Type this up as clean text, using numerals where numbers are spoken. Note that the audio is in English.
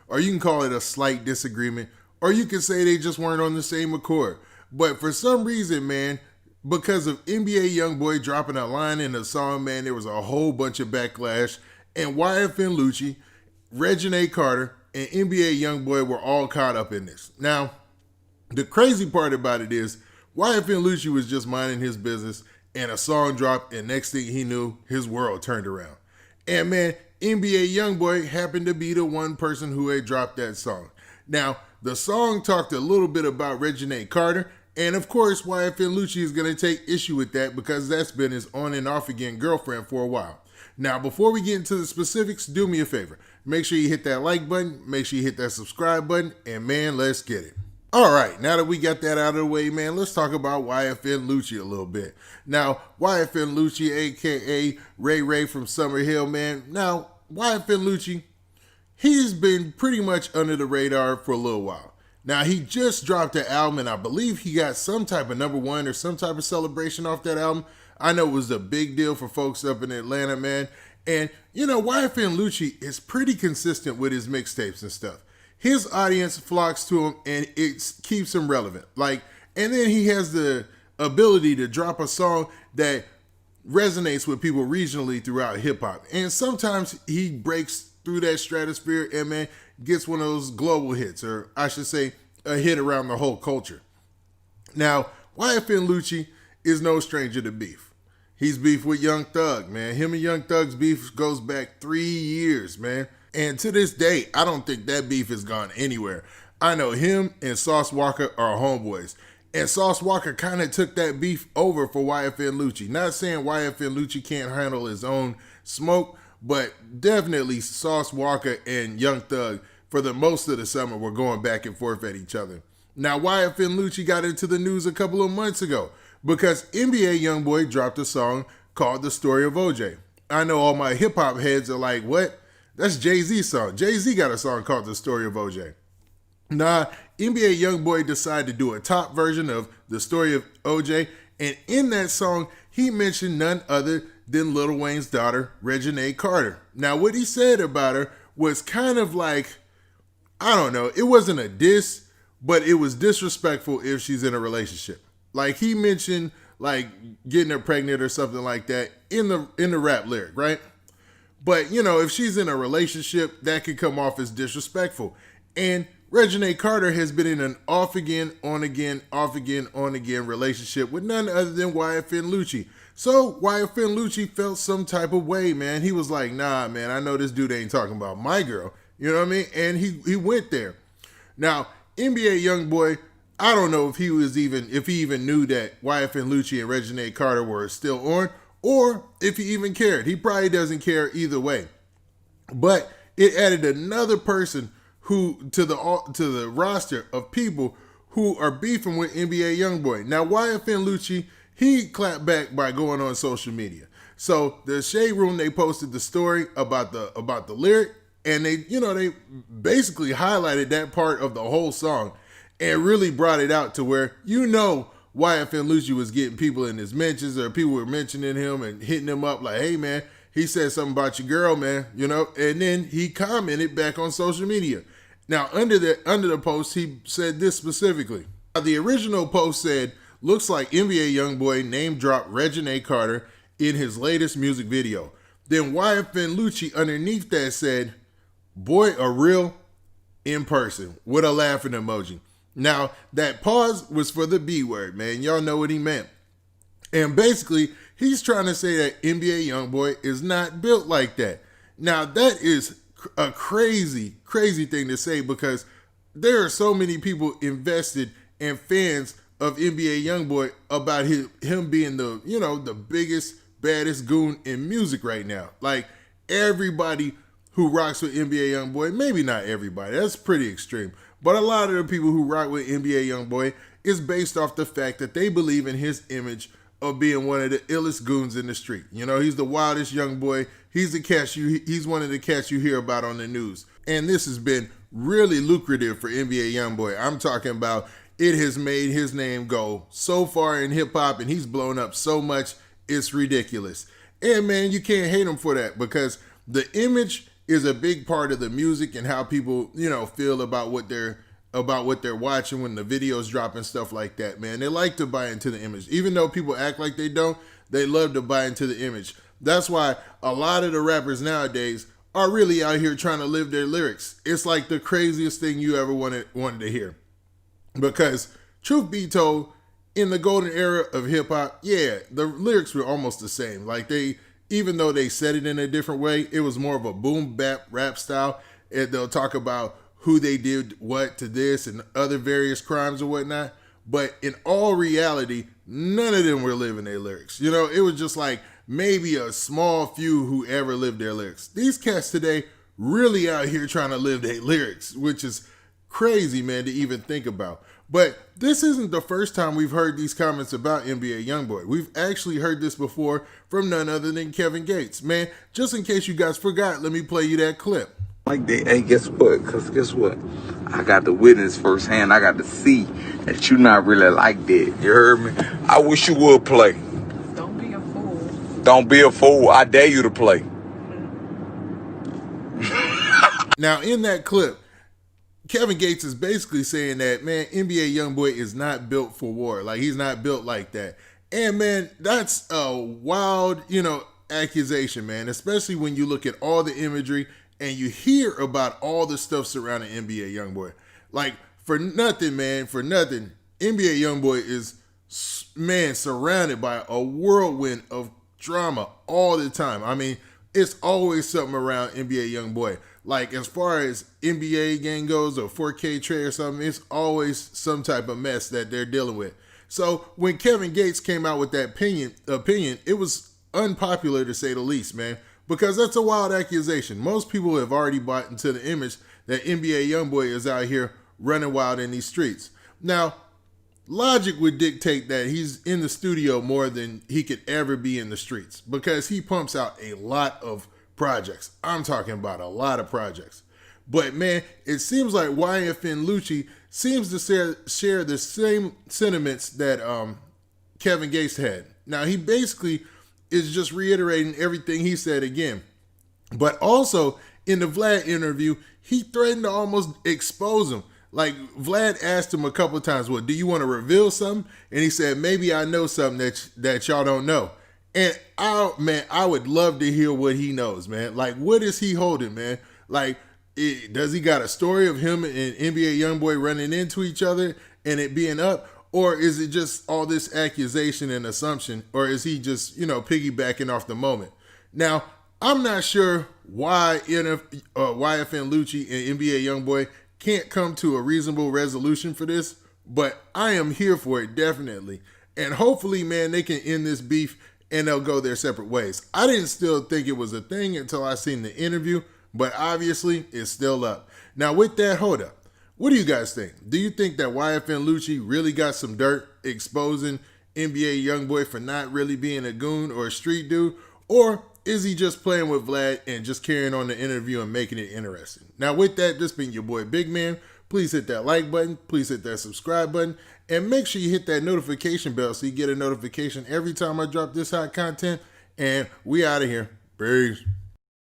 or you can call it a slight disagreement, or you can say they just weren't on the same accord. But for some reason, man, because of NBA Youngboy dropping a line in the song, man, there was a whole bunch of backlash. And YFN Lucci, Reginae Carter, and NBA Youngboy were all caught up in this. Now, the crazy part about it is YFN Lucci was just minding his business and a song dropped, and next thing he knew, his world turned around. And man, NBA Youngboy happened to be the one person who had dropped that song. Now, the song talked a little bit about Reginae Carter, and of course, YFN Lucci is going to take issue with that because that's been his on and off again girlfriend for a while. Now, before we get into the specifics, do me a favor. Make sure you hit that like button, make sure you hit that subscribe button, and man, let's get it. All right, now that we got that out of the way, man, let's talk about YFN Lucci a little bit. Now, YFN Lucci, a.k.a. Ray Ray from Summerhill, man. Now, YFN Lucci, he's been pretty much under the radar for a little while. Now, he just dropped an album, and I believe he got some type of #1 or some type of celebration off that album. I know it was a big deal for folks up in Atlanta, man. And, you know, YFN Lucci is pretty consistent with his mixtapes and stuff. His audience flocks to him, and it keeps him relevant. And then he has the ability to drop a song that resonates with people regionally throughout hip hop. And sometimes he breaks through that stratosphere and, man, gets one of those global hits, or I should say a hit around the whole culture. Now, YFN Lucci is no stranger to beef. He's beef with Young Thug, man. Him and Young Thug's beef goes back 3 years, man. And to this day, I don't think that beef has gone anywhere. I know him and Sauce Walker are homeboys. And Sauce Walker kind of took that beef over for YFN Lucci. Not saying YFN Lucci can't handle his own smoke, but definitely Sauce Walker and Young Thug, for the most of the summer, were going back and forth at each other. Now, YFN Lucci got into the news a couple of months ago because NBA Youngboy dropped a song called The Story of OJ. I know all my hip-hop heads are like, what? That's Jay-Z's song. Jay-Z got a song called The Story of OJ. Nah, NBA Youngboy decided to do a top version of The Story of OJ, and in that song, he mentioned none other than Lil Wayne's daughter, Reginae Carter. Now, what he said about her was kind of like, I don't know, it wasn't a diss, but it was disrespectful if she's in a relationship. Like, he mentioned, like, getting her pregnant or something like that in the rap lyric, right? But, you know, if she's in a relationship, that could come off as disrespectful. And Reginae Carter has been in an off-again, on-again, off-again, on-again relationship with none other than YFN Lucci. So YFN Lucci felt some type of way, man. He was like, nah, man, I know this dude ain't talking about my girl. You know what I mean? And he went there. Now, NBA Youngboy, I don't know if he even knew that YFN Lucci and Reginae Carter were still on, or if he even cared. He probably doesn't care either way. But it added another person who to the roster of people who are beefing with NBA Youngboy. Now, YFN Lucci, he clapped back by going on social media. So the Shade Room, they posted the story about the lyric, and they basically highlighted that part of the whole song and really brought it out to where, YFN Lucci was getting people in his mentions, or people were mentioning him and hitting him up like, hey man, he said something about your girl, man, and then he commented back on social media. Now, under the post, he said this specifically. The original post said, looks like NBA Youngboy name dropped Reginae Carter in his latest music video. Then YFN Lucci underneath that said, boy, a real in person, with a laughing emoji. Now, that pause was for the B word, man. Y'all know what he meant. And basically, he's trying to say that NBA Youngboy is not built like that. Now, that is a crazy, crazy thing to say because there are so many people invested and fans of NBA Youngboy about him being the biggest, baddest goon in music right now. Like, everybody who rocks with NBA Youngboy, maybe not everybody, that's pretty extreme, but a lot of the people who rock with NBA Youngboy is based off the fact that they believe in his image of being one of the illest goons in the street. He's the wildest young boy. He's one of the cats you hear about on the news. And this has been really lucrative for NBA Youngboy. I'm talking about it has made his name go so far in hip hop, and he's blown up so much, it's ridiculous. And man, you can't hate him for that because the image is a big part of the music and how people, feel about what they're watching when the videos drop and stuff like that, man. They like to buy into the image. Even though people act like they don't, they love to buy into the image. That's why a lot of the rappers nowadays are really out here trying to live their lyrics. It's like the craziest thing you ever wanted to hear. Because truth be told, in the golden era of hip hop, yeah, the lyrics were almost the same. Like even though they said it in a different way, it was more of a boom bap rap style. And they'll talk about who they did what to this and other various crimes or whatnot. But in all reality, none of them were living their lyrics. It was just like maybe a small few who ever lived their lyrics. These cats today really out here trying to live their lyrics, which is crazy, man, to even think about. But this isn't the first time we've heard these comments about NBA Youngboy. We've actually heard this before from none other than Kevin Gates. Man, just in case you guys forgot, let me play you that clip. Like that. Hey, guess what? Because guess what? I got to witness firsthand. I got to see that you're not really like that. You heard me? I wish you would play. Don't be a fool. Don't be a fool. I dare you to play. Now, in that clip, Kevin Gates is basically saying that, man, NBA Youngboy is not built for war. Like, he's not built like that. And, man, that's a wild, accusation, man, especially when you look at all the imagery and you hear about all the stuff surrounding NBA Youngboy. Like, for nothing, NBA Youngboy is, man, surrounded by a whirlwind of drama all the time. I mean, it's always something around NBA Youngboy. Like, as far as NBA gang goes or 4K Trey or something, it's always some type of mess that they're dealing with. So when Kevin Gates came out with that opinion, it was unpopular to say the least, man, because that's a wild accusation. Most people have already bought into the image that NBA Youngboy is out here running wild in these streets. Now, logic would dictate that he's in the studio more than he could ever be in the streets because he pumps out a lot of projects. I'm talking about a lot of projects. But man, it seems like YFN Lucci seems to share the same sentiments that Kevin Gates had. Now, he basically is just reiterating everything he said again. But also, in the Vlad interview, he threatened to almost expose him. Like, Vlad asked him a couple of times, well, do you want to reveal something? And he said, maybe I know something that y'all don't know. And I would love to hear what he knows, man. Like, what is he holding, man? Like, does he got a story of him and NBA Youngboy running into each other and it being up? Or is it just all this accusation and assumption? Or is he just, piggybacking off the moment? Now, I'm not sure why YFN Lucci and NBA Youngboy can't come to a reasonable resolution for this, but I am here for it, definitely. And hopefully, man, they can end this beef and they'll go their separate ways. I didn't still think it was a thing until I seen the interview, but obviously it's still up. Now, with that, hold up. What do you guys think? Do you think that YFN Lucci really got some dirt exposing NBA Youngboy for not really being a goon or a street dude? Or is he just playing with Vlad and just carrying on the interview and making it interesting? Now, with that, this being your boy Big Man, please hit that like button. Please hit that subscribe button. And make sure you hit that notification bell so you get a notification every time I drop this hot content. And we out of here. Peace.